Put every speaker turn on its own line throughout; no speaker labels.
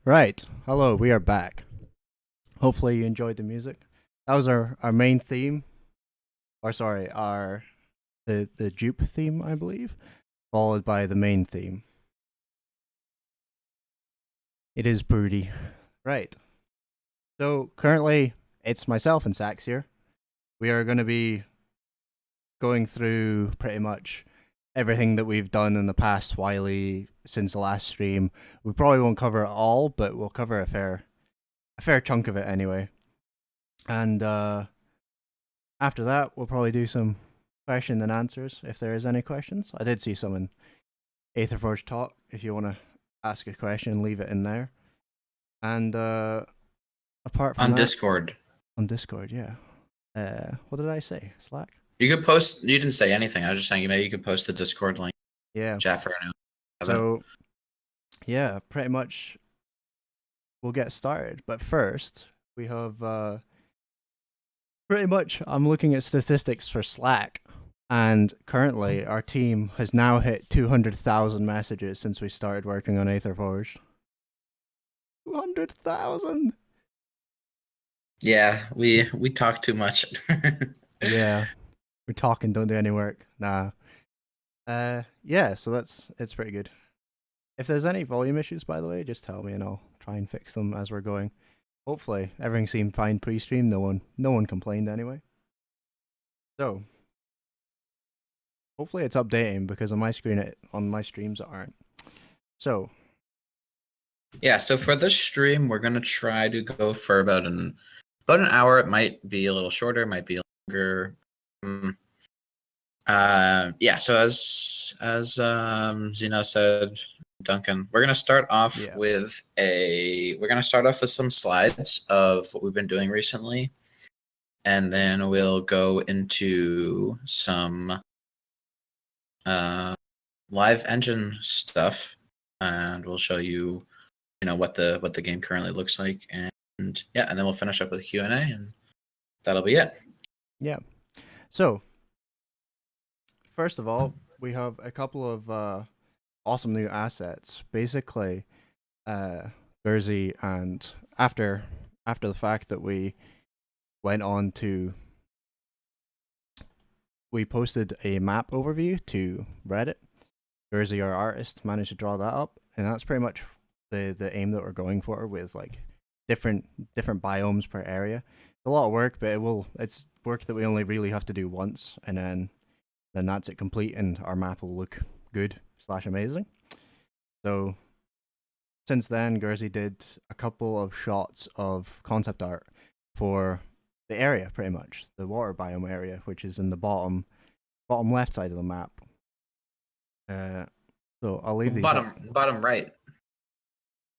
Right. Hello, we are back. Hopefully you enjoyed the music. That was our main theme. Or sorry, our the dupe theme, I believe, followed by the main theme. It is pretty. Right. So currently it's myself and Sax here. We are gonna be going through pretty much everything that we've done in the past while since the last stream. We probably won't cover it all, but we'll cover a fair chunk of it anyway. And after that, we'll probably do some question and answers if there is any questions. I did see some in AetherForged talk. If you want to ask a question, leave it in there. And apart from
On
that,
Discord.
on Discord, yeah. What did I say? Slack?
You could post. You didn't say anything. I was just saying maybe you could post the Discord link.
Yeah.
Jeff or anyone.
So, yeah, pretty much we'll get started. But first, we have pretty much, I'm looking at statistics for Slack. And currently, our team has now hit 200,000 messages since we started working on AetherForged. 200,000!
Yeah, we talk too much.
Yeah, we talk and don't do any work. Nah. Yeah, so it's pretty good. If there's any volume issues, by the way, just tell me and I'll try and fix them as we're going. Hopefully, everything seemed fine pre-stream. No one complained anyway. So, hopefully it's updating because on my screen, on my streams it aren't. So,
Yeah, so for this stream, we're gonna try to go for about an hour. It might be a little shorter, it might be longer. Yeah. So as Zeno said, Duncan, we're gonna start off
yeah.
with some slides of what we've been doing recently, and then we'll go into some live engine stuff, and we'll show you, what the game currently looks like, and yeah, and then we'll finish up with Q&A, and that'll be it.
Yeah. So, first of all, we have a couple of awesome new assets. Basically, Jersey, and after the fact that went on to we posted a map overview to Reddit. Jersey, our artist, managed to draw that up, and that's pretty much the aim that we're going for with like different biomes per area. It's a lot of work, but it's work that we only really have to do once, and then that's it complete, and our map will look good / amazing. So since then, Gersey did a couple of shots of concept art for the area, pretty much the water biome area, which is in the bottom left side of the map. So I'll leave these up.
Bottom right.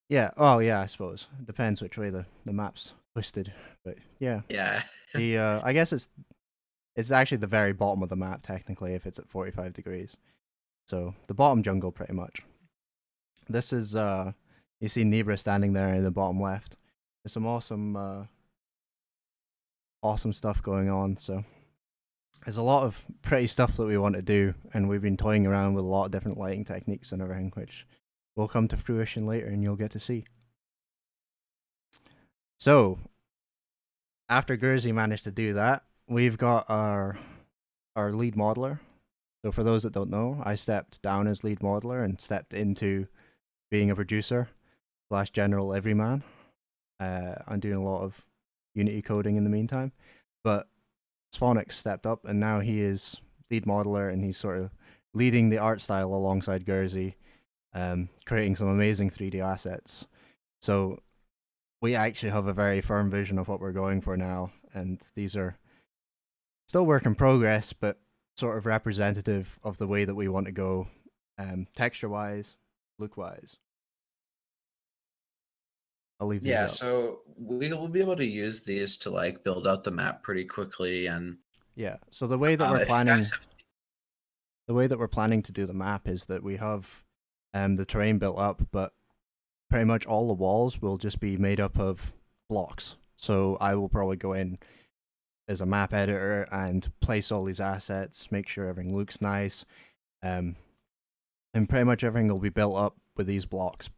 Yeah. Oh, yeah. I suppose depends which way the map's twisted, but yeah.
Yeah.
The I guess it's actually the very bottom of the map technically if it's at 45 degrees. So the bottom jungle, pretty much. This is you see Nibra standing there in the bottom left. There's some awesome stuff going on. So there's a lot of pretty stuff that we want to do, and we've been toying around with a lot of different lighting techniques and everything, which will come to fruition later, and you'll get to see. So after Gersey managed to do that, we've got our lead modeler. So for those that don't know, I stepped down as lead modeler and stepped into being a producer / general everyman. I'm doing a lot of Unity coding in the meantime, but Sphonics stepped up, and now he is lead modeler, and he's sort of leading the art style alongside Gersey, creating some amazing 3D assets. So we actually have a very firm vision of what we're going for now, and these are still work in progress, but sort of representative of the way that we want to go, texture-wise, look-wise. I'll leave these up.
So we'll be able to use these to like build out the map pretty quickly, and
yeah. So the way that we're planning, to do the map is that we have the terrain built up, but pretty much all the walls will just be made up of blocks. So I will probably go in as a map editor and place all these assets, make sure everything looks nice, and pretty much everything will be built up with these blocks.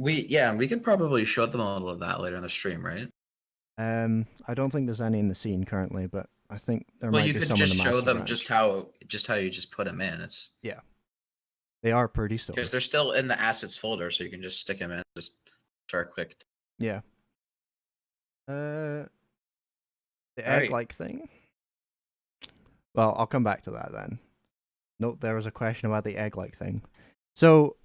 we could probably show them a little of that later in the stream, right?
I don't think there's any in the scene currently, but I think there
Well,
might
you
be
could
some in
just
the
show
master
them
branch.
just how you just put them in. It's
Yeah, they are pretty
because
still.
they're still in the assets folder, so you can just stick them in just for a quick.
Yeah. The
All right.
egg-like thing. Well, I'll come back to that then. Note there was a question about the egg-like thing. So,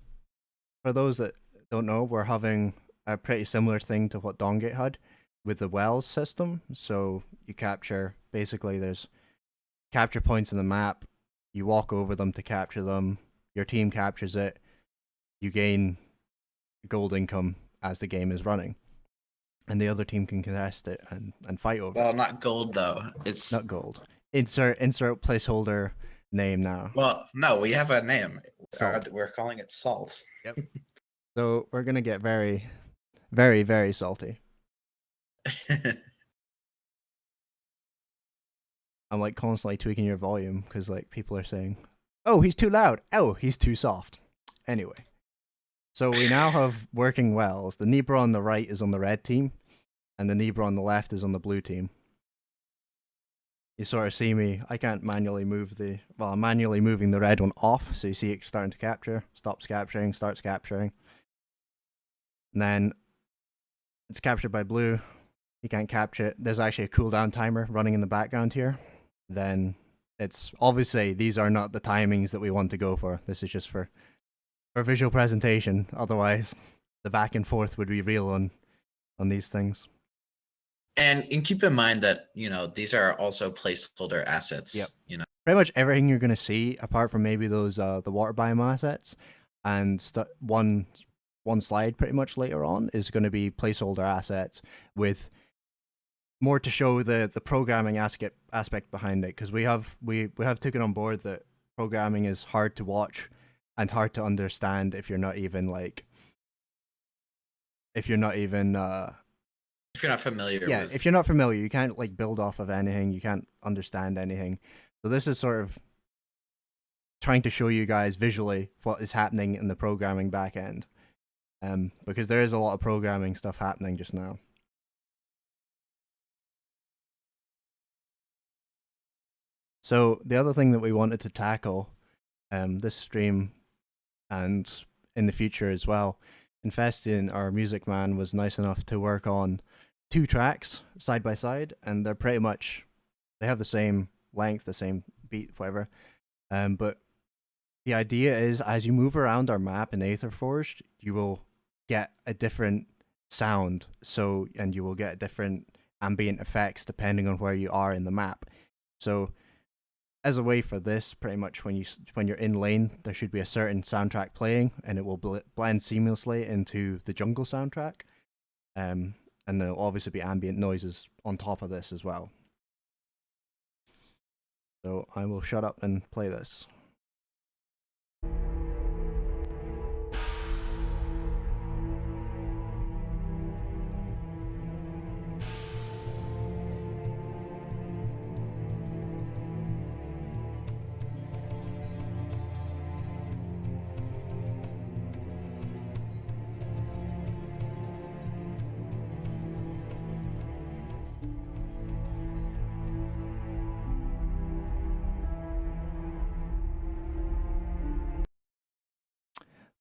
for those that don't know, we're having a pretty similar thing to what Dongate had with the wells system. So you capture, basically there's capture points in the map, you walk over them to capture them, your team captures it, you gain gold income as the game is running. And the other team can contest it and fight over
Well,
it.
not gold though. It's
Not gold. Insert placeholder name now.
well, no, we have a name.
Salt.
We're calling it salt.
Yep. So we're gonna get very, very, very salty. I'm like constantly tweaking your volume because like people are saying, "Oh, he's too loud. Oh, he's too soft." Anyway, so we now have working wells. The Nebra on the right is on the red team, and the Nebra on the left is on the blue team. You sort of see me. I can't manually move the. Well, I'm manually moving the red one off, so you see it starting to capture. Stops capturing. Starts capturing. And then it's captured by blue. You can't capture it. There's actually a cooldown timer running in the background here. Then it's obviously these are not the timings that we want to go for. This is just for visual presentation. Otherwise, the back and forth would be real on these things.
And keep in mind that these are also placeholder
Yep.
assets.
Pretty much everything you're gonna see, apart from maybe those the water biome assets, and one slide pretty much later on is going to be placeholder assets with more to show the programming aspect behind it, because we have taken on board that programming is hard to watch and hard to understand if you're not even if you're not even
If you're not familiar
yeah,
with
if you're not familiar, you can't like build off of anything, you can't understand anything. So this is sort of trying to show you guys visually what is happening in the programming back end, because there is a lot of programming stuff happening just now. So the other thing that we wanted to tackle this stream and in the future as well, Infestin, our music man, was nice enough to work on 2 tracks side by side, and they're pretty much, they have the same length, the same beat, whatever. But the idea is, as you move around our map in AetherForged, you will get a different sound. So, and you will get different ambient effects depending on where you are in the map. So as a way for this, pretty much when you're in lane, there should be a certain soundtrack playing, and it will blend seamlessly into the jungle soundtrack. And there'll obviously be ambient noises on top of this as well. So I will shut up and play this.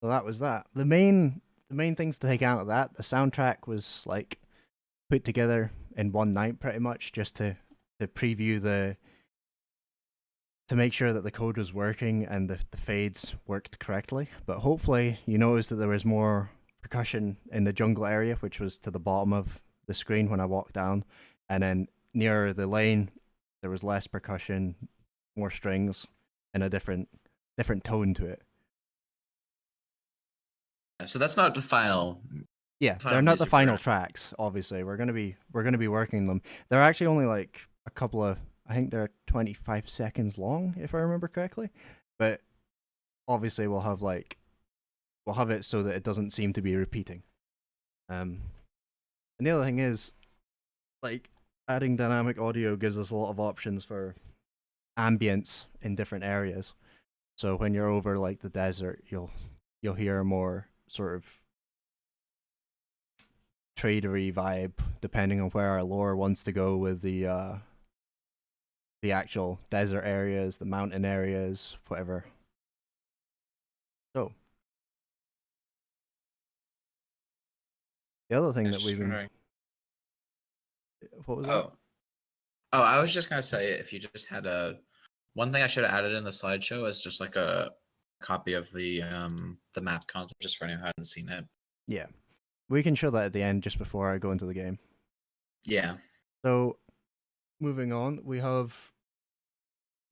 So that was that. The main things to take out of that, the soundtrack was like put together in one night pretty much, just to preview to make sure that the code was working and the fades worked correctly. But hopefully you noticed that there was more percussion in the jungle area, which was to the bottom of the screen when I walked down, and then near the lane there was less percussion, more strings, and a different tone to it.
so that's not the final.
Yeah, they're
Final
not the
music
final
we're
tracks. Obviously, we're gonna be working them. They're actually only like a couple of. I think they're 25 seconds long, if I remember correctly. But obviously, we'll have it so that it doesn't seem to be repeating. And the other thing is, like, adding dynamic audio gives us a lot of options for ambience in different areas. So when you're over like the desert, you'll hear more sort of tradery vibe, depending on where our lore wants to go with the actual desert areas, the mountain areas, whatever. So the other thing that
Just
we've been,
wondering.
what was that?
Oh, oh, I was just gonna say if you just had a one thing I should have added in the slideshow is just like a copy of the map concept just for anyone who hadn't seen it.
Yeah, we can show that at the end just before I go into the game.
Yeah.
So moving on, we have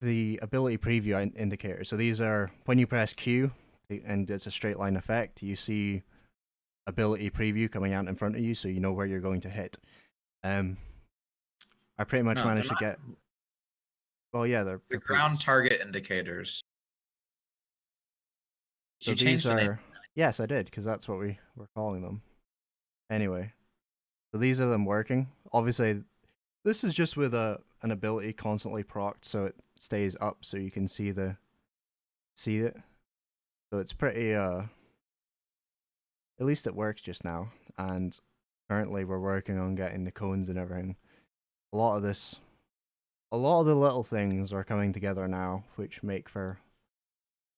the ability preview indicator. So these are when you press Q and it's a straight line effect, you see ability preview coming out in front of you, so you know where you're going to hit. I pretty much
No, they're
managed to
not.
get. Well, yeah,
The
they're
ground
previous.
target indicators. Did
So
you
these
change the name?
are. Yes, I did, because that's what we were calling them. Anyway, so these are them working. Obviously, this is just with an ability constantly procced, so it stays up, so you can see it. So it's pretty. At least it works just now, and currently we're working on getting the cones and everything. A lot of this, a lot of the little things are coming together now, which make for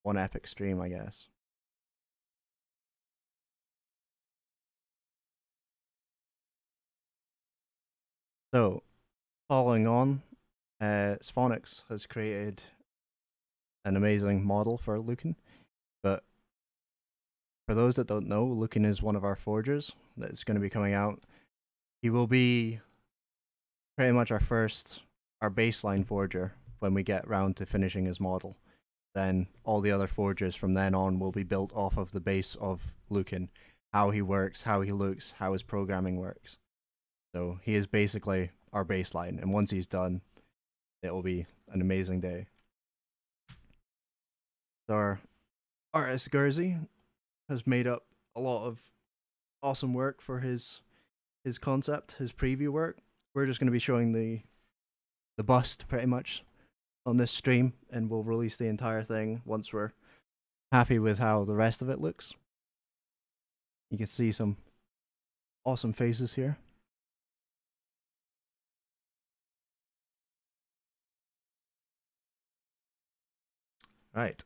one epic stream, I guess. So, following on, Sphonix has created an amazing model for Lucan. But for those that don't know, Lucan is one of our forgers that's going to be coming out. He will be pretty much our baseline forger when we get round to finishing his model. Then all the other forges from then on will be built off of the base of Lucan, how he works, how he looks, how his programming works. So he is basically our baseline, and once he's done, it will be an amazing day. So our artist Gurzy has made up a lot of awesome work for his concept, his preview work. We're just going to be showing the bust pretty much on this stream, and we'll release the entire thing once we're happy with how the rest of it looks. You can see some awesome faces here. Right.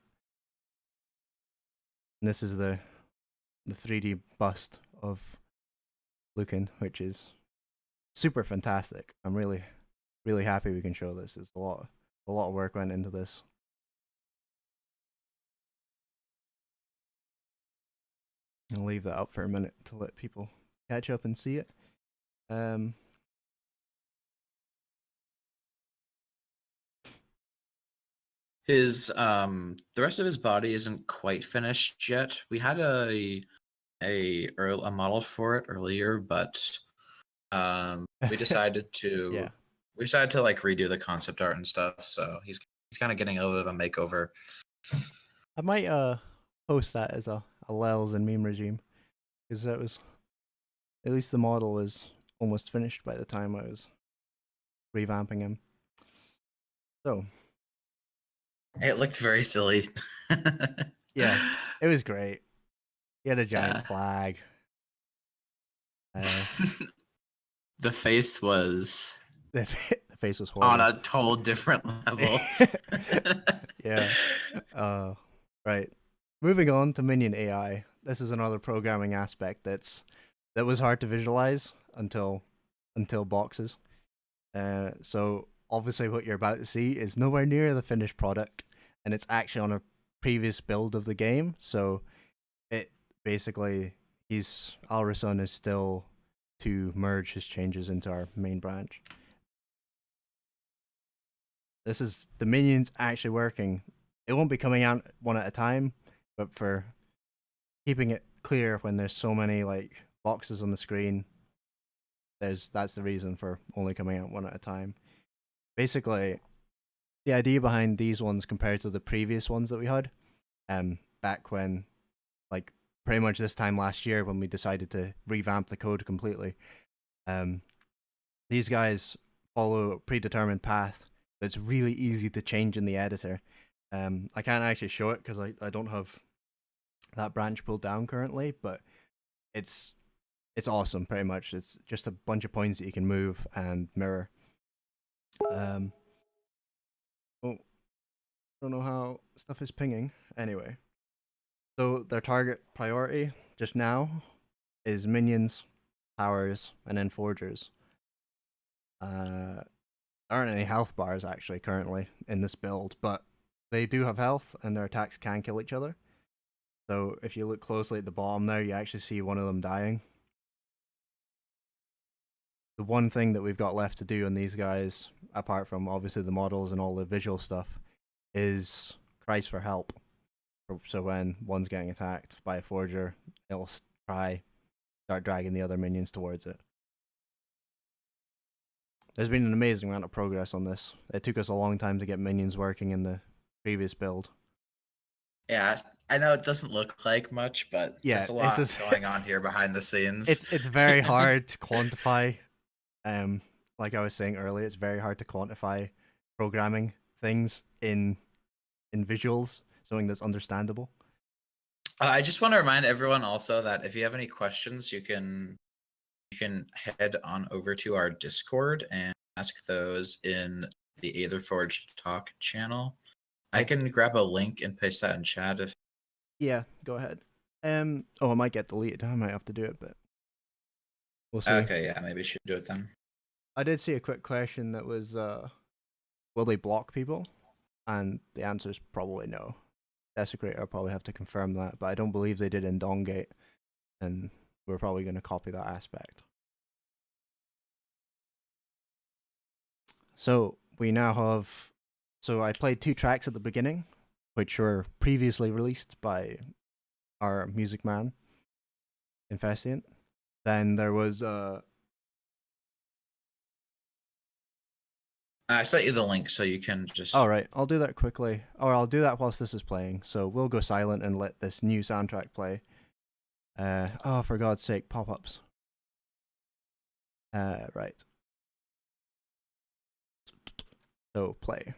And this is the 3D bust of Lucan, which is super fantastic. I'm really happy we can show this. There's a lot of work went into this. I'll leave that up for a minute to let people catch up and see it.
His the rest of his body isn't quite finished yet. We had a model for it earlier, but we decided
Yeah,
to we decided to like redo the concept art and stuff. So he's kind of getting a little bit of a makeover.
I might post that as a Lels and meme regime, because that was, at least the model was almost finished by the time I was revamping him. So
It looked very silly.
yeah, it was great. He had a
Yeah.
giant flag. Uh,
The face was
the face was
on
horrible.
a total different level.
Yeah. Right. Moving on to Minion AI. This is another programming aspect that was hard to visualize until boxes. So obviously what you're about to see is nowhere near the finished product, and it's actually on a previous build of the game. So it basically he's Alrasun is still to merge his changes into our main branch. This is the minions actually working. It won't be coming out one at a time, but for keeping it clear when there's so many like boxes on the screen, that's the reason for only coming out one at a time. Basically, the idea behind these ones compared to the previous ones that we had, back when, like, pretty much this time last year when we decided to revamp the code completely, um, these guys follow a predetermined path that's really easy to change in the editor. I can't actually show it because I don't have that branch pulled down currently, but it's it's awesome. Pretty much, it's just a bunch of points that you can move and mirror. Um, oh, don't know how stuff is pinging. Anyway, so their target priority just now is minions, powers, and then forgers. There aren't any health bars actually currently in this build, but they do have health, and their attacks can kill each other. So if you look closely at the bottom there, you actually see one of them dying. The one thing that we've got left to do on these guys, apart from obviously the models and all the visual stuff, is cries for help. So when one's getting attacked by a forger, it'll start dragging the other minions towards it. There's been an amazing amount of progress on this. It took us a long time to get minions working in the previous build.
Yeah, I know it doesn't look like much, but
Yeah,
there's a
it's
lot
just
going on here behind the scenes.
it's very hard to quantify. Like I was saying earlier, it's very hard to quantify programming things in visuals, something that's understandable.
I just want to remind everyone also that if you have any questions, you can head on over to our Discord and ask those in the AetherForged Talk channel. I can grab a link and paste that in chat if.
Yeah, go ahead. Oh, it might get deleted. I might have to do it, but we'll see.
Okay, yeah, maybe you should do it then.
I did see a quick question that was, will they block people? And the answer is probably no. Desecrator will probably have to confirm that, but I don't believe they did in Dawngate, and we're probably going to copy that aspect. So we now have. So I played 2 tracks at the beginning, which were previously released by our music man, Infestant. Then there was
I sent you the link so you can just.
all right, I'll do that quickly, or I'll do that whilst this is playing. So we'll go silent and let this new soundtrack play. Oh, for God's sake, pop-ups. Right. So play.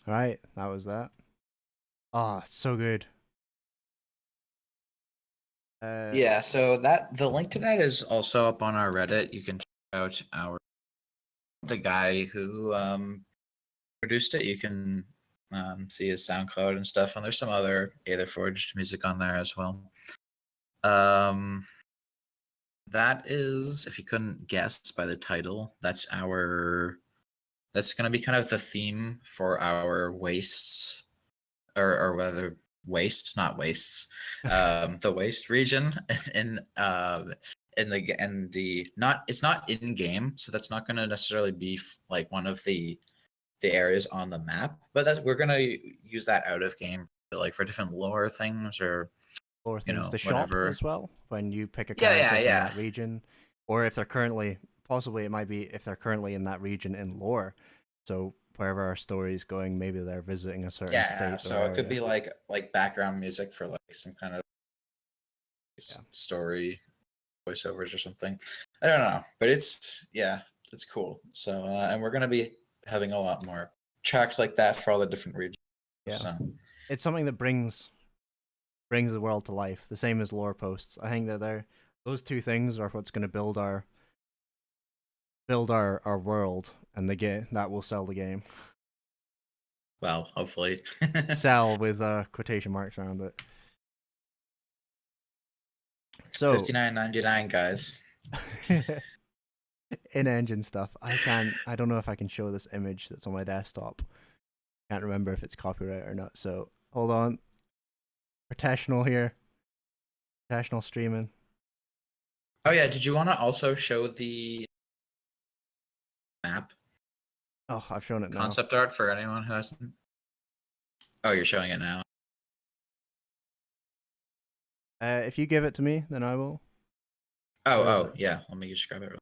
All right, that was that. Ah, oh, so good.
Yeah, so that the link to that is also up on our Reddit. You can check out the guy who produced it. You can see his SoundCloud and stuff, and there's some other AetherForged music on there as well. that is, if you couldn't guess by the title, that's going to be kind of the theme for our wastes, or whether waste, not wastes, the waste region in the not it's not in game, so that's not going to necessarily be like one of the areas on the map, but that we're going to use that out of game, like for different lore things or
Or things, the shop
whatever.
as well, when you pick a
Yeah, yeah,
character from
yeah.
that region, or if they're currently, possibly it might be if they're currently in that region in lore. So wherever our story is going, maybe they're visiting a certain
Yeah,
state or
so it could
area.
be like background music for like some kind of
Yeah.
story voiceovers or something. I don't know, but it's cool. So and we're gonna be having a lot more tracks like that for all the different regions.
Yeah.
So
It's something that brings the world to life, the same as lore posts. I think that those two things are what's going to build our world, and the game that will sell the game.
well, hopefully.
Sell with quotation marks around it. So
$59.99, guys.
in-engine stuff. I don't know if I can show this image that's on my desktop. Can't remember if it's copyright or not. So hold on. Professional here. Professional streaming.
Oh yeah, did you want to also show the map
Oh, I've shown it now.
concept art for anyone who hasn't? Oh, you're showing it now.
If you give it to me, then I will. Where is
Oh,
it?
yeah. Let me just grab it.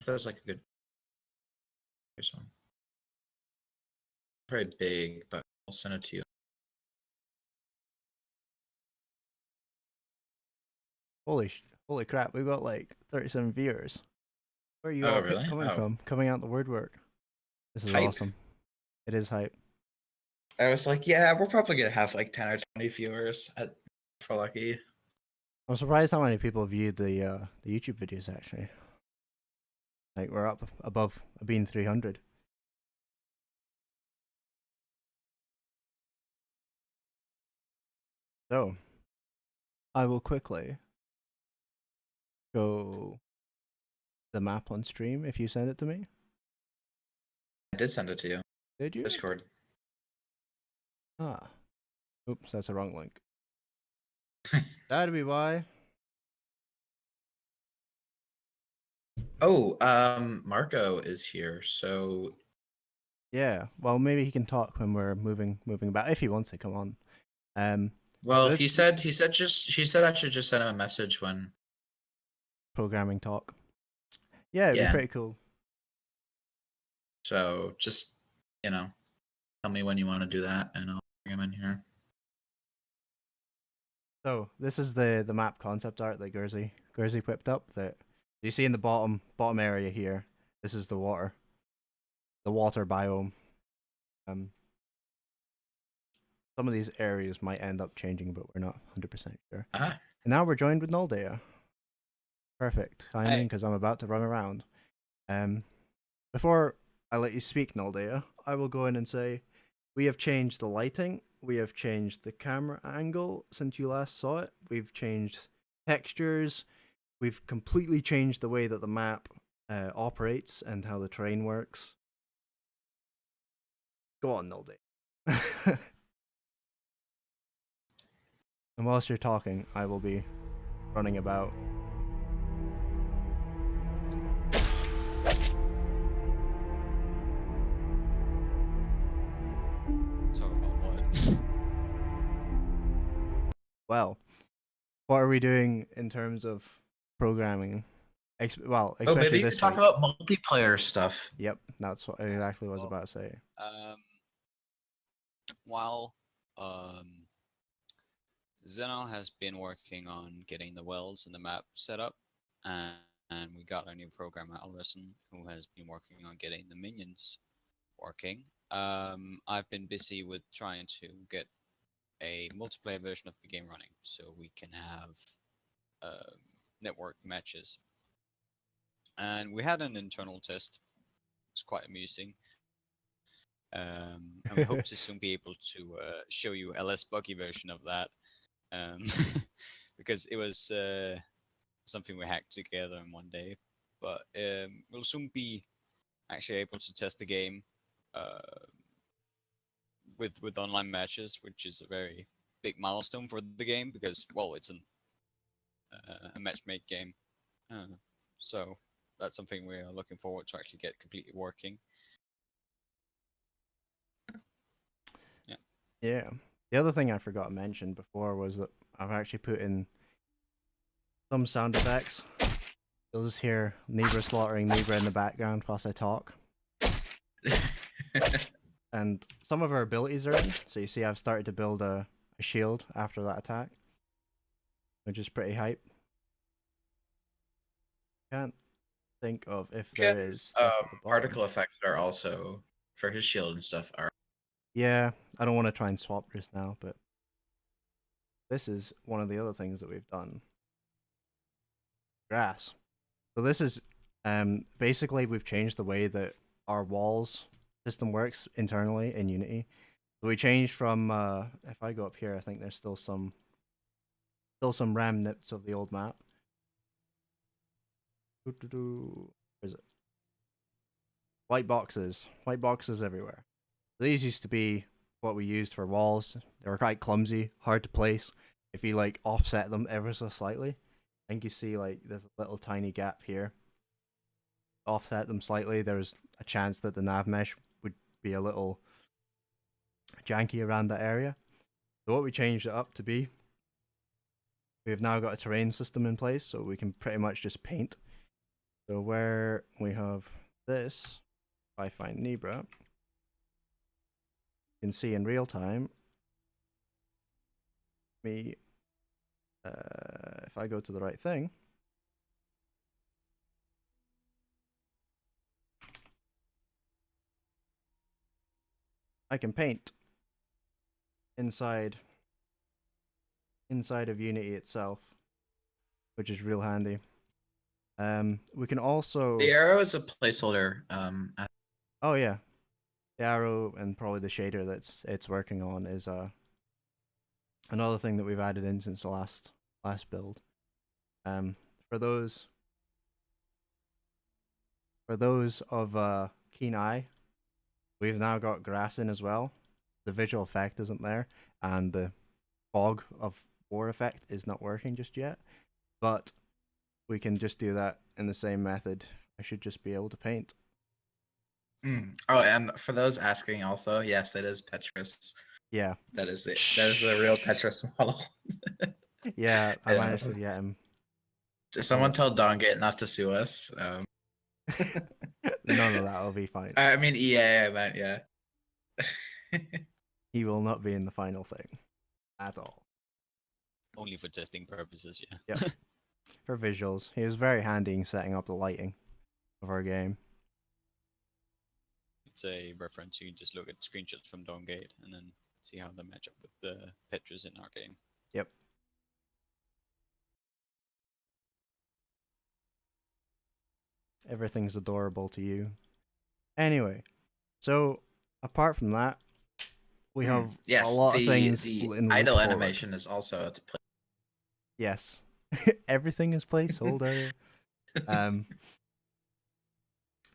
If there's like a good, here's one. Very big, but I'll send it to you.
Holy crap! We've got like 37 viewers. Where are you
Oh,
all
really?
coming
Oh,
from? Coming out the woodwork. This is
hype.
awesome. It is hype.
I was like, yeah, we're probably gonna have like 10 or 20 viewers for lucky.
I'm surprised how many people viewed the YouTube videos actually. Like we're up above being 300. So I will quickly go the map on stream if you send it to me.
I did send it to you.
Did you?
Discord.
Ah. Oops, that's a wrong link. That'd be why.
Oh, Marco is here. So
Yeah. Well, maybe he can talk when we're moving about if he wants to come on.
well,
This
he said I should just send him a message when
programming talk. Yeah, it'd be
yeah.
pretty cool.
So just tell me when you want to do that and I'll bring him in here.
So this is the map concept art that Gurzy whipped up. That you see in the bottom area here. This is the water biome. Um, some of these areas might end up changing, but we're not 100% sure.
Ah,
And now we're joined with Noldea. Perfect timing
Hey.
because I'm about to run around. Before I let you speak, Noldea, I will go in and say we have changed the lighting, we have changed the camera angle since you last saw it, we've changed textures, we've completely changed the way that the map operates and how the terrain works. Go on, Noldea. And whilst you're talking, I will be running about.
Talk about what?
Well, what are we doing in terms of programming?
oh,
Especially
maybe you could
this
talk
week.
about multiplayer stuff.
Yep, that's what exactly what I was
Well,
about to say.
Um, while Zeno has been working on getting the wells and the map set up, and we got a new programmer, Alrison, who has been working on getting the minions working. I've been busy with trying to get a multiplayer version of the game running, so we can have network matches. And we had an internal test. It's quite amusing. And we hope to soon be able to show you a less buggy version of that, um, because it was something we hacked together in one day. But we'll soon be actually able to test the game uh, with online matches, which is a very big milestone for the game because, well, it's a match-made game. Uh, so that's something we are looking forward to actually get completely working. Yeah.
Yeah. The other thing I forgot to mention before was that I've actually put in some sound effects. You'll just hear Nebra slaughtering Nebra in the background whilst I talk. And some of our abilities are in, so you see I've started to build a shield after that attack, which is pretty hype. Can't think of if there is stuff at the bottom.
Particle effects are also for his shield and stuff. Are
Yeah, I don't want to try and swap just now, but this is one of the other things that we've done. Grass. So this is basically we've changed the way that our walls system works internally in Unity. So we changed from if I go up here, I think there's still some remnants of the old map. Where is it? White boxes everywhere. These used to be what we used for walls. They were quite clumsy, hard to place. If you like offset them ever so slightly, I think you see like there's a little tiny gap here. Offset them slightly, there's a chance that the nav mesh would be a little janky around that area. So what we changed it up to be, we've now got a terrain system in place, so we can pretty much just paint. So where we have this, if I find Nebra, you can see in real time, if I go to the right thing, I can paint inside of Unity itself, which is real handy. We can also
the arrow is a placeholder.
Oh yeah, the arrow and probably the shader that's it's working on is another thing that we've added in since the last build. For those of keen eye, we've now got grass in as well. The visual effect isn't there, and the fog of war effect is not working just yet. But we can just do that in the same method. I should just be able to paint.
Oh, and for those asking, also, yes, that is Petrus.
Yeah.
That is the real Petrus model.
Yeah, I managed to get him.
Someone tell Dongate not to sue us.
None of that will be fine.
I mean EA, I meant, yeah.
He will not be in the final thing at all.
Only for testing purposes, yeah.
Yep. For visuals, he was very handy in setting up the lighting of our game.
It's a reference. You can just look at screenshots from Dawngate and then see how they match up with the Petrus in our game.
Yep. Everything's adorable to you. Anyway, so apart from that, we have
yes,
a lot of things
the
in
idle
forward.
animation is also to play.
Yes. Everything is placeholder.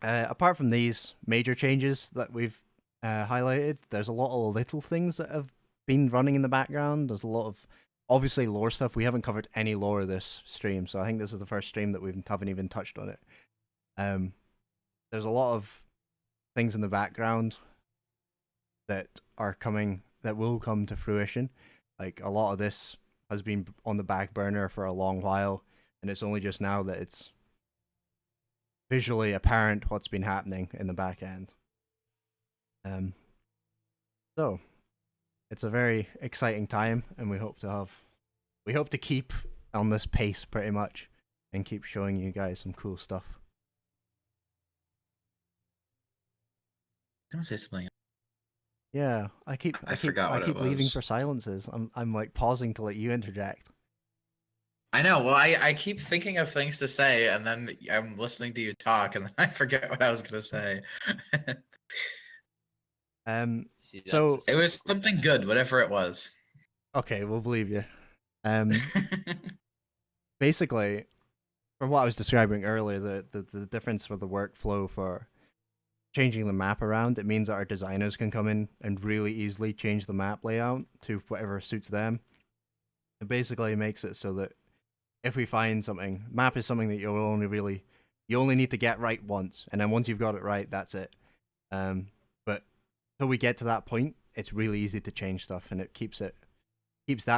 Apart from these major changes that we've highlighted, there's a lot of little things that have been running in the background. There's a lot of obviously lore stuff. We haven't covered any lore this stream, so I think this is the first stream that we haven't even touched on it. There's a lot of things in the background that will come to fruition. Like a lot of this has been on the back burner for a long while, and it's only just now that it's visually apparent what's been happening in the back end. So it's a very exciting time, and we hope to keep on this pace pretty much, and keep showing you guys some cool stuff.
I'm gonna say something.
Yeah, I keep leaving for silences. I'm like pausing to let you interject.
I know. Well, I keep thinking of things to say, and then I'm listening to you talk, and then I forget what I was gonna say.
See,
So
It was something good, whatever it was.
okay, we'll believe you. Basically, from what I was describing earlier, the difference for the workflow for changing the map around, it means that our designers can come in and really easily change the map layout to whatever suits them. It basically makes it so that if we find something, map is something that you only need to get right once, and then once you've got it right, that's it. But till we get to that point, it's really easy to change stuff, and it keeps that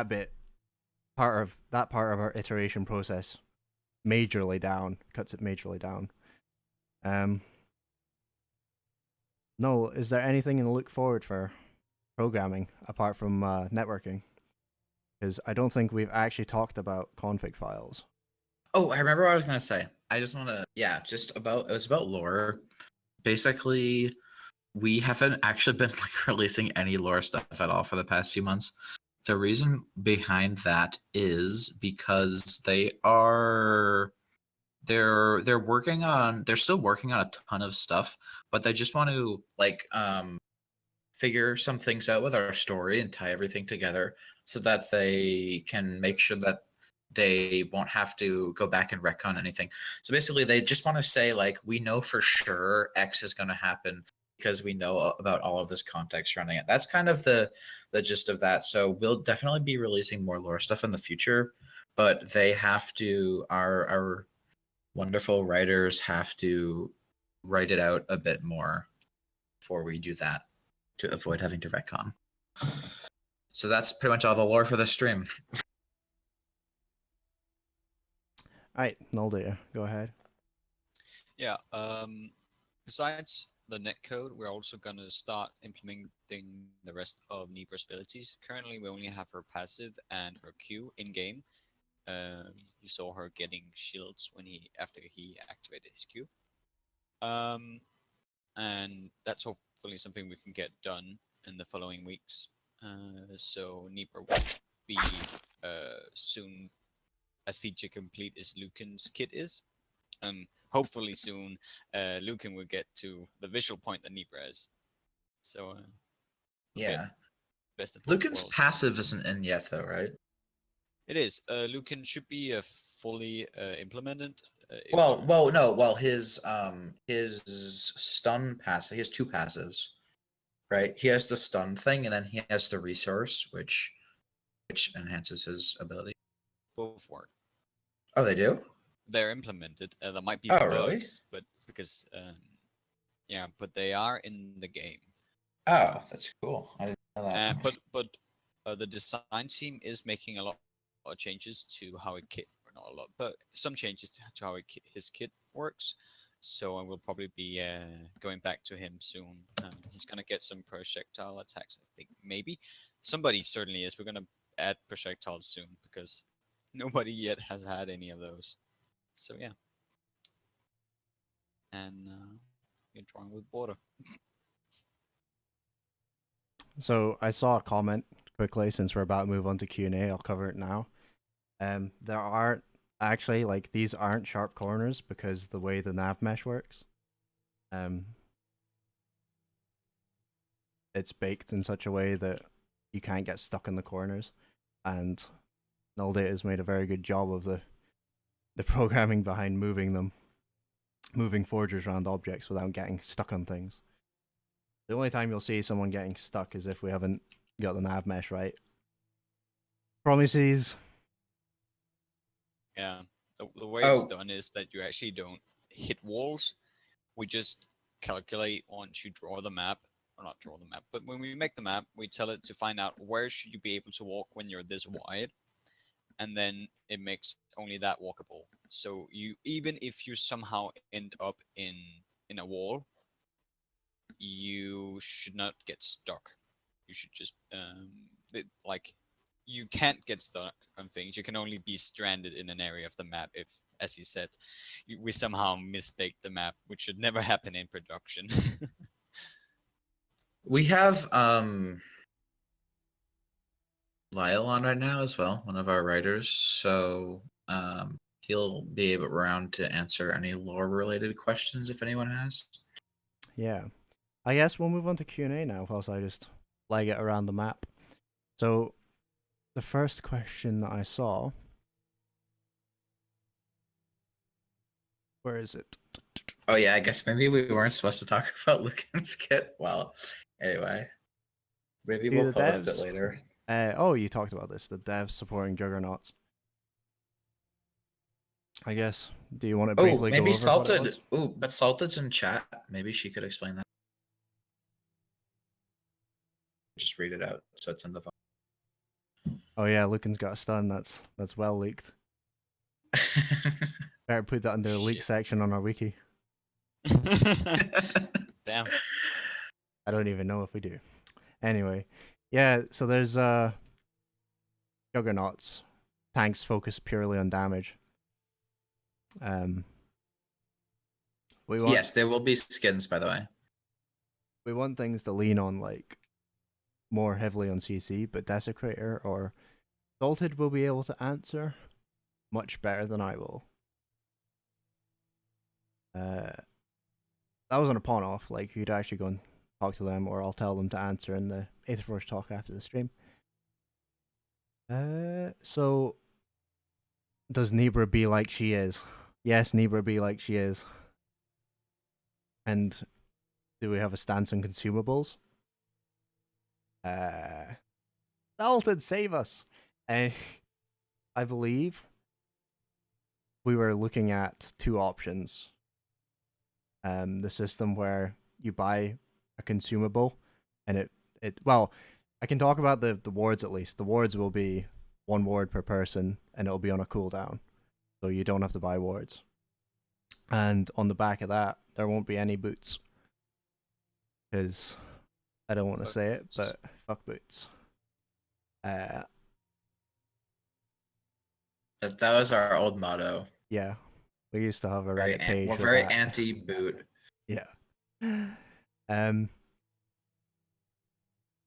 bit part of our iteration process majorly down, cuts it majorly down. No, is there anything to look forward for programming apart from networking? Because I don't think we've actually talked about config files.
Oh, I remember what I was gonna say. I just want to, it was about lore. Basically, we haven't actually been like releasing any lore stuff at all for the past few months. The reason behind that is because they're still working on a ton of stuff, but they just want to figure some things out with our story and tie everything together so that they can make sure that they won't have to go back and retcon anything. So basically, they just want to say, like, we know for sure X is going to happen because we know about all of this context surrounding it. That's kind of the gist of that. So we'll definitely be releasing more lore stuff in the future, but they have to, our wonderful writers have to write it out a bit more before we do that to avoid having to retcon. So that's pretty much all the lore for the stream.
All right, Nolda, go ahead.
Yeah. Besides the netcode, we're also gonna start implementing the rest of Neepra's abilities. Currently, we only have her passive and her Q in game. You saw her getting shields after he activated his Q. And that's hopefully something we can get done in the following weeks. So Nipra will be soon as feature complete as Lucan's kit is. Hopefully soon, Lucan will get to the visual point that Nipra is. So
Yeah.
best of both
Lucan's
worlds.
passive isn't in yet, though, right?
It is. Lucan should be fully implemented.
His stun passive. He has two passives, right? He has the stun thing, and then he has the resource, which enhances his ability.
Both work.
Oh, they do?
They're implemented. There might be
Oh,
bugs,
really?
but because but they are in the game.
Oh, that's cool. I didn't know that.
But the design team is making a lot of changes to how it kit, or not a lot, but some changes to how his kit works. So I will probably be going back to him soon. He's gonna get some projectile attacks. I think maybe somebody certainly is. We're gonna add projectiles soon because nobody yet has had any of those. So yeah, and you're drawing with border.
So I saw a comment quickly since we're about to move on to Q&A. I'll cover it now. There aren't actually these aren't sharp corners because the way the nav mesh works. It's baked in such a way that you can't get stuck in the corners, and Null has made a very good job of the programming behind moving forgers around objects without getting stuck on things. The only time you'll see someone getting stuck is if we haven't got the nav mesh right. Promises.
Yeah, the way it's done is that you actually don't hit walls. We just calculate once you draw the map, or not draw the map, but when we make the map, we tell it to find out where should you be able to walk when you're this wide, and then it makes only that walkable. So you, even if you somehow end up in a wall, you should not get stuck. You should just you can't get stuck on things. You can only be stranded in an area of the map if, as you said, we somehow misbaked the map, which should never happen in production.
We have Lyle on right now as well, one of our writers. So he'll be around to answer any lore related questions if anyone has.
Yeah. I guess we'll move on to Q&A now, whilst I just flag it around the map. So, the first question that I saw... Where is it?
Oh yeah, I guess maybe we weren't supposed to talk about Lucan's kit. Well, anyway, maybe
Do
we'll
the
post it
devs?
later.
Oh, you talked about this. The devs supporting Juggernauts. I guess. Do you want to
Oh,
briefly go
maybe
over what it
Salted.
was?
Oh, but Salted's in chat. Maybe she could explain that. Just read it out, so it's in the
Oh yeah, Lucan's got a stun. That's well leaked.
phone.
Better put that under the leak
Shit.
section on our wiki.
Damn.
I don't even know if we do. Anyway, yeah. So there's Juggernauts. Tanks focus purely on damage. We want
Yes, there will be skins, by the way.
we want things to lean on like more heavily on CC, but Desecrator or Salted will be able to answer much better than I will. That wasn't a pawn off. Like you'd actually go and talk to them, or I'll tell them to answer in the AetherForged talk after the stream. So does Nebra be like she is? Yes, Nebra be like she is. And do we have a stance on consumables? Salted, save us! I believe we were looking at two options. The system where you buy a consumable and it well, I can talk about the wards at least. The wards will be one ward per person and it'll be on a cooldown. So you don't have to buy wards. And on the back of that, there won't be any boots. Because I don't want to say it, but fuck boots.
That was our old motto.
Yeah. We used to have a
Very
Reddit page.
we're
with
very
that.
anti-boot.
Yeah.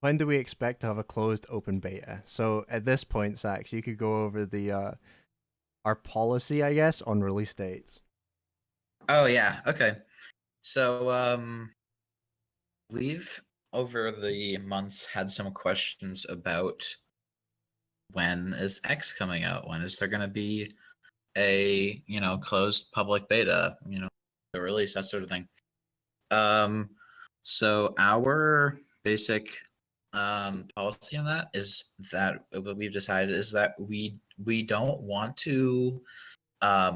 When do we expect to have a closed open beta? So at this point, Sax, you could go over the our policy, I guess, on release dates.
Oh yeah, okay. So we've over the months had some questions about when is X coming out? When is there going to be a closed public beta? The release, that sort of thing. So our basic policy on that is that what we've decided is that we don't want to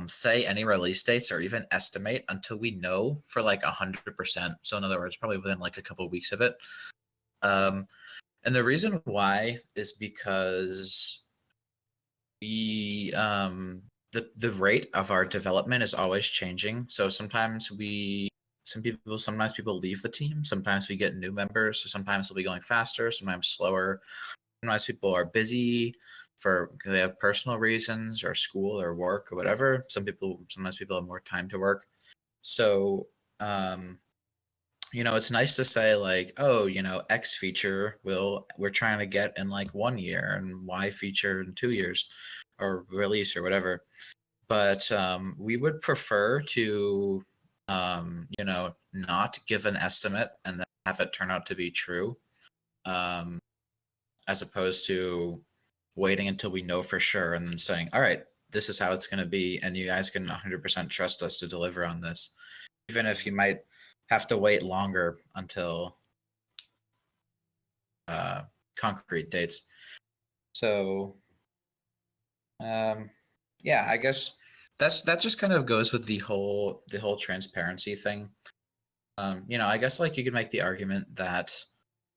say any release dates or even estimate until we know for like 100%. So in other words, probably within like a couple of weeks of it. And the reason why is because the rate of our development is always changing. So sometimes people leave the team. Sometimes we get new members. So sometimes we'll be going faster, sometimes slower. Sometimes people are busy because they have personal reasons or school or work or whatever. Sometimes people have more time to work. So, it's nice to say like, oh, X feature we're trying to get in like 1 year and Y feature in 2 years or release or whatever. But we would prefer to, not give an estimate and then have it turn out to be true. As opposed to waiting until we know for sure and then saying, all right, this is how it's going to be. And you guys can 100% trust us to deliver on this. Even if you might have to wait longer until concrete dates. So, yeah, I guess that just kind of goes with the whole transparency thing. I guess like you could make the argument that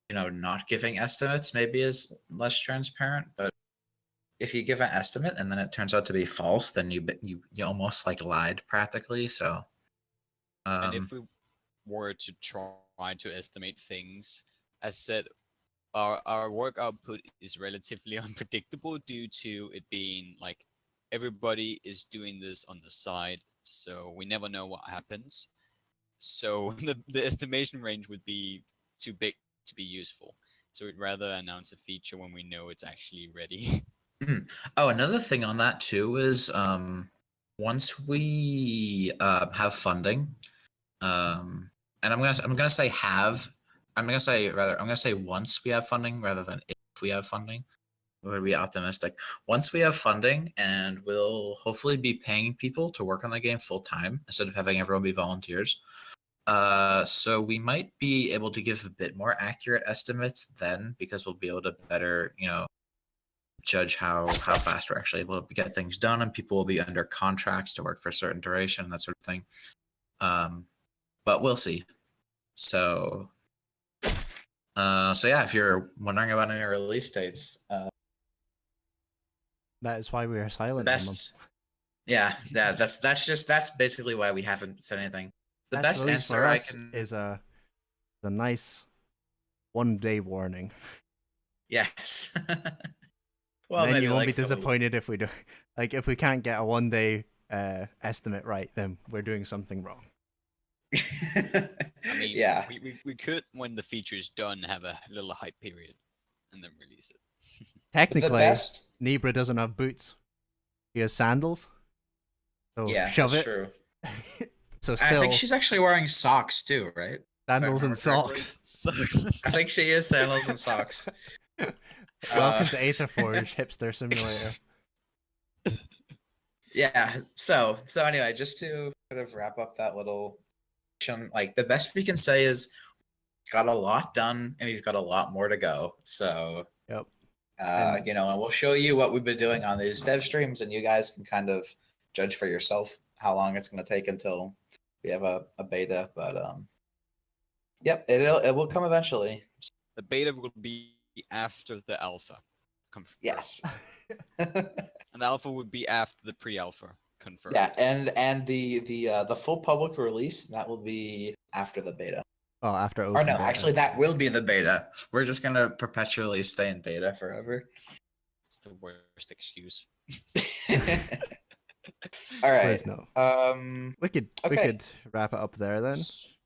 not giving estimates maybe is less transparent, but if you give an estimate and then it turns out to be false, then you almost like lied practically. So,
And if we were to try to estimate things, as said, our work output is relatively unpredictable due to it being like everybody is doing this on the side, so we never know what happens. So the estimation range would be too big to be useful. So we'd rather announce a feature when we know it's actually ready.
Oh, another thing on that too is once we have funding, and I'm gonna say have I'm gonna say once we have funding rather than if we have funding. We're be optimistic. Once we have funding, and we'll hopefully be paying people to work on the game full time instead of having everyone be volunteers. So we might be able to give a bit more accurate estimates then, because we'll be able to better, judge how fast we're actually able to get things done, and people will be under contract to work for a certain duration, that sort of thing. But we'll see. So yeah, if you're wondering about any release dates,
That is why we are
the
silent on them.
best. Yeah, that's basically why we haven't said anything. The
Best
best
release
answer
for
I
us
can
is a nice 1-day warning.
yes.
And
Well,
then
maybe
you won't be
like 3 weeks.
disappointed if we do. Like if we can't get a 1-day estimate right, then we're doing something wrong.
I mean,
yeah.
we could, when the feature's done, have a little hype period and then release it.
Technically,
best.
Nibra doesn't have boots. He has sandals. So
Yeah,
shove
that's
it.
true.
So
I think
still
she's actually wearing socks too, right? If I
sandals and
remember correctly.
socks.
I think she is sandals and socks.
Welcome to AetherForged, hipster simulator.
Yeah. So anyway, just to sort of wrap up that little, like the best we can say is got a lot done and we've got a lot more to go. So
Yep.
and we'll show you what we've been doing on these dev streams, and you guys can kind of judge for yourself how long it's going to take until we have a beta. But yep, it will come eventually.
The beta will be after the alpha. Confirmed.
Yes.
And the alpha would be after the pre-alpha. Confirmed.
Yeah, and the full public release, that will be after the beta.
Oh, after open
Or no,
beta.
actually that will be the beta. We're just gonna perpetually stay in beta forever.
It's the worst excuse.
All right.
Please no. We could wrap it up there then.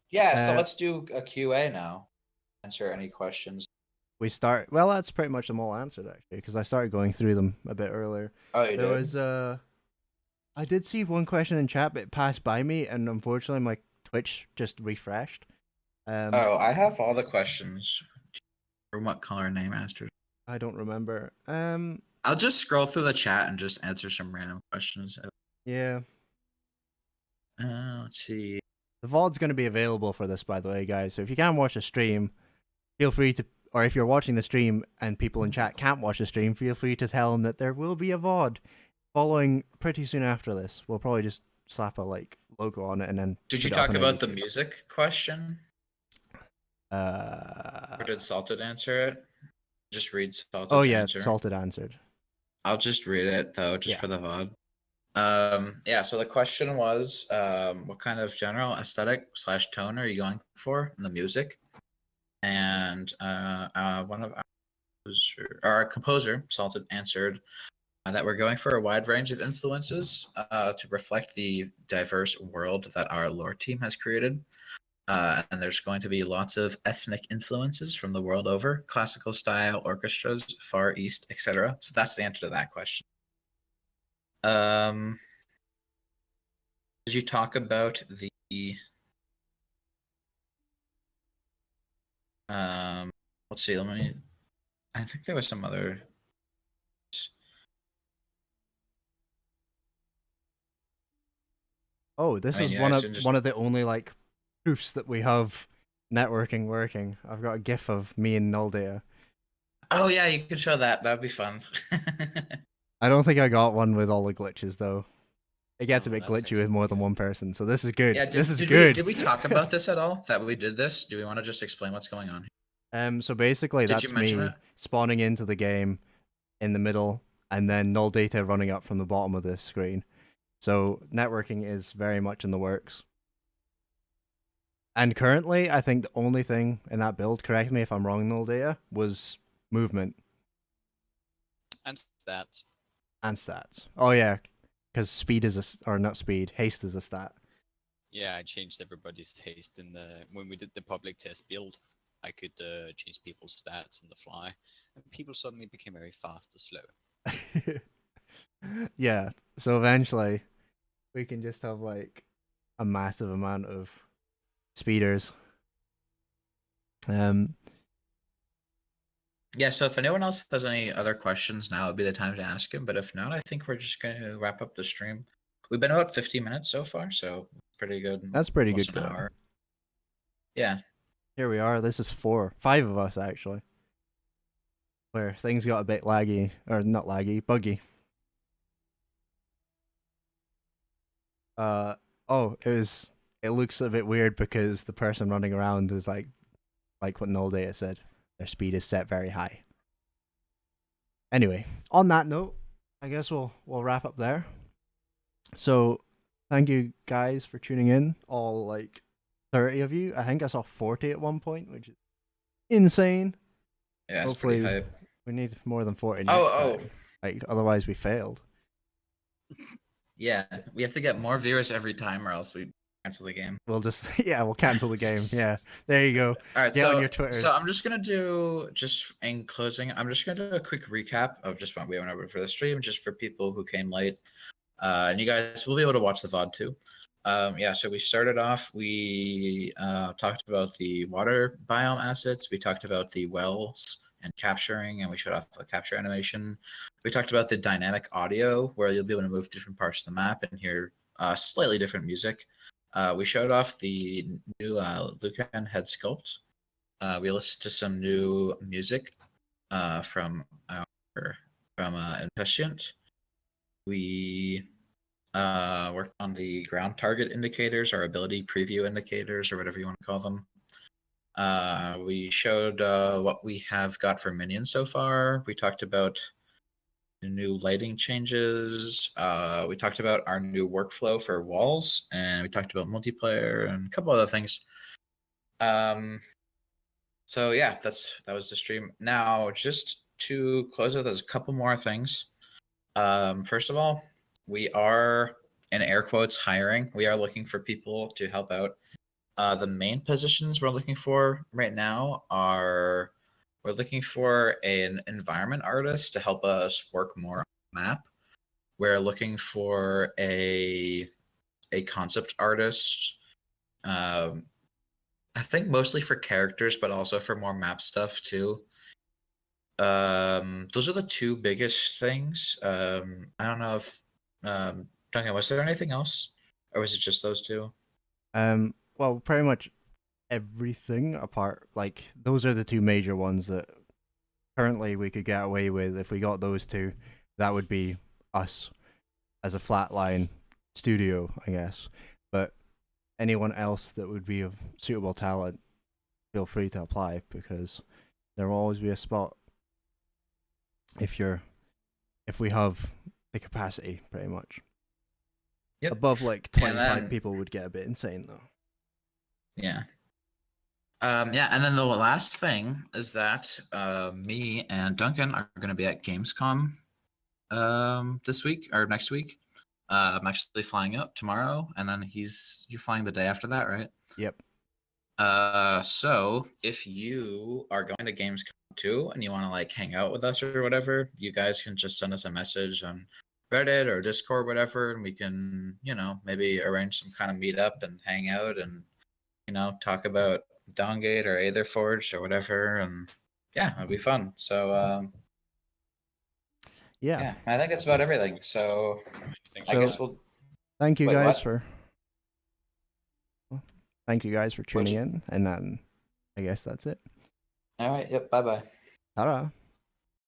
Yeah, so let's do a QA now. Answer any questions.
Well, that's pretty much them all answered actually, because I started going through them a bit earlier.
Oh, you
There
did?
was I did see one question in chat, but it passed by me, and unfortunately my Twitch just refreshed.
Oh, I have all the questions. From what color name asked?
I don't remember.
I'll just scroll through the chat and just answer some random questions.
Yeah.
Let's see.
The VOD's going to be available for this, by the way, guys. So if you can't watch the stream, feel free to, or if you're watching the stream and people in chat can't watch the stream, feel free to tell them that there will be a VOD following pretty soon after this. We'll probably just slap a logo on it and then.
Did you talk about the music question? Or did Salted answer it? Just read Salted.
Oh yeah,
answer.
Salted answered.
I'll just read it though, just for the VOD. Yeah, so the question was, what kind of general aesthetic / tone are you going for in the music? And one of our composer, Salted, answered that we're going for a wide range of influences to reflect the diverse world that our lore team has created. And there's going to be lots of ethnic influences from the world over, classical style orchestras, Far East, etc. So that's the answer to that question. Did you talk about the let's see, I think there was some other.
Oh, this is one of the only proofs that we have networking working. I've got a GIF of me and Nuldea.
Oh yeah, you could show that. That'd be fun.
I don't think I got one with all the glitches though. It gets a bit glitchy with more than one person, so this is good.
Yeah,
this is good.
Did we talk about this at all? That we did this? Do we want to just explain what's going on?
So basically, that's me spawning into the game in the middle, and then null data running up from the bottom of the screen. So networking is very much in the works. And currently, I think the only thing in that build, correct me if I'm wrong, null data, was movement.
And stats.
And stats. Oh yeah, because speed is or not speed, haste is a stat.
Yeah, I changed everybody's haste when we did the public test build. I could change people's stats on the fly, and people suddenly became very fast or slow.
Yeah, so eventually we can just have a massive amount of speeders.
Yeah, so if anyone else has any other questions, now would be the time to ask him. But if not, I think we're just going to wrap up the stream. We've been about 50 minutes so far, so pretty good.
That's pretty
Almost
good
an
going.
hour. Yeah.
Here we are. This is 5 of us actually. Where things got a bit laggy, or not laggy, buggy. Oh, it looks a bit weird because the person running around is like what Null Data said. Their speed is set very high. Anyway, on that note, I guess we'll wrap up there. So, thank you guys for tuning in. All like 30 of you. I think I saw 40 at one point, which is insane.
Yeah, it's
Hopefully,
pretty hype.
we need more than 40 next
Oh.
time. Like, otherwise we failed.
Yeah, we have to get more viewers every time, or else we cancel the game.
We'll just we'll cancel the game. Yeah, there you go.
All right,
Get on
so
your Twitters.
so I'm just gonna do in closing. I'm just gonna do a quick recap of just what we went over for the stream, just for people who came late, and you guys will be able to watch the VOD too. Yeah, so we started off. We talked about the water biome assets. We talked about the wells and capturing, and we showed off a capture animation. We talked about the dynamic audio, where you'll be able to move to different parts of the map and hear slightly different music. We showed off the new Lucan head sculpt. We listened to some new music from Impatient. We worked on the ground target indicators, or ability preview indicators, or whatever you want to call them. We showed what we have got for minions so far. We talked about the new lighting changes. We talked about our new workflow for walls, and we talked about multiplayer and a couple other things. So yeah, that was the stream. Now, just to close out, there's a couple more things. First of all, we are, in air quotes, hiring. We are looking for people to help out. The main positions we're looking for right now are, we're looking for an environment artist to help us work more on the map. We're looking for a concept artist. I think mostly for characters, but also for more map stuff too. Those are the two biggest things. I don't know if Duncan, was there anything else, or was it just those two?
Well, pretty much everything apart. Like, those are the two major ones that currently we could get away with. If we got those two, that would be us as a flatline studio, I guess. But anyone else that would be of suitable talent, feel free to apply, because there will always be a spot if we have the capacity, pretty much.
Yep.
Above like 25 people would get a bit insane though.
Yeah. Yeah, and then the last thing is that me and Duncan are going to be at Gamescom this week or next week. I'm actually flying out tomorrow, and then you're flying the day after that, right?
Yep.
So if you are going to Gamescom too, and you want to like hang out with us or whatever, you guys can just send us a message on Reddit or Discord, whatever, and we can, maybe arrange some kind of meetup and hang out and, talk about Downgate or AetherForged or whatever, and yeah, it'll be fun. So yeah, I think that's about everything. So I guess we'll.
Thank you
Wait,
guys
what?
for. Thank you guys for tuning in, and then I guess that's it.
All right. Yep. Bye bye.
Ta-ra.